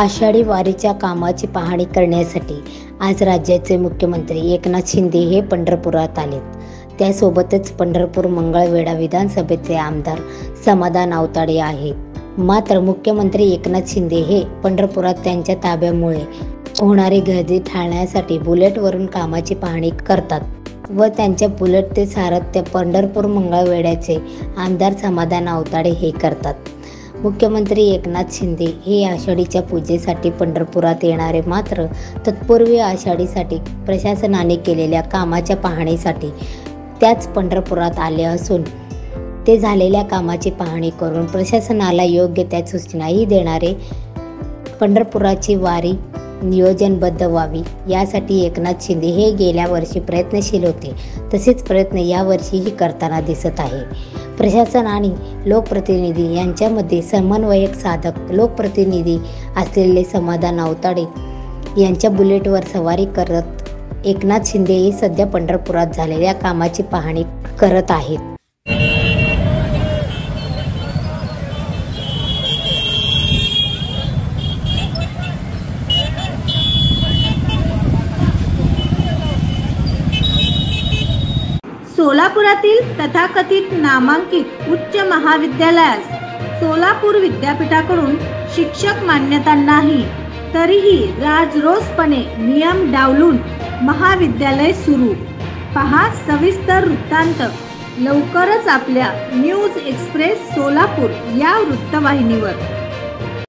आषाढी वारीच्या कामाची पाहणी करण्यासाठी आज राज्याचे मुख्यमंत्री एकनाथ शिंदे हे पंढरपुरात आलेत। त्यासोबतच पंढरपूर मंगळवेढा विधानसभेचे आमदार समाधान आवताडे आहेत। मात्र मुख्यमंत्री एकनाथ शिंदे हे पंढरपुरात त्यांच्या ताब्यामुळे होणारी गर्दी टाळण्यासाठी बुलेटवरून कामाची पाहणी करतात व त्यांच्या बुलेट ते सारथ्य पंढरपूर मंगळवेढ्याचे आमदार समाधान आवताडे हे करतात। मुख्यमंत्री एकनाथ शिंदे हे आषाढीच्या पूजेसाठी पंढरपुरात येणारे, मात्र तत्पूर्वी आषाढीसाठी प्रशासनाने केलेल्या कामाच्या पाहणीसाठी त्याच पंढरपुरात आले असून ते झालेल्या कामाची पाहणी करून प्रशासनाला योग्य त्या सूचनाही देणारे पंढरपुराची वारी नियोजनबद्ध व्हावी यासाठी एकनाथ शिंदे हे गेल्या वर्षी प्रयत्नशील होते। तसेच प्रयत्न यावर्षीही करताना दिसत आहे। प्रशासन आणि लोकप्रतिनिधी यांच्यामध्ये समन्वयक साधक लोकप्रतिनिधी असलेले समाधान आवताडे यांच्या बुलेटवर सवारी करत एकनाथ शिंदे हे सध्या पंढरपुरात झालेल्या कामाची पाहणी करत आहेत। सोलापुरातील तथाकथित नामांकित उच्च महाविद्यालयास सोलापूर विद्यापीठाकडून शिक्षक मान्यता नाही, तरीही राजरोसपणे नियम डावलून महाविद्यालय सुरू। पहा सविस्तर वृत्तांत लवकरच आपल्या न्यूज एक्सप्रेस सोलापूर या वृत्तवाहिनीवर।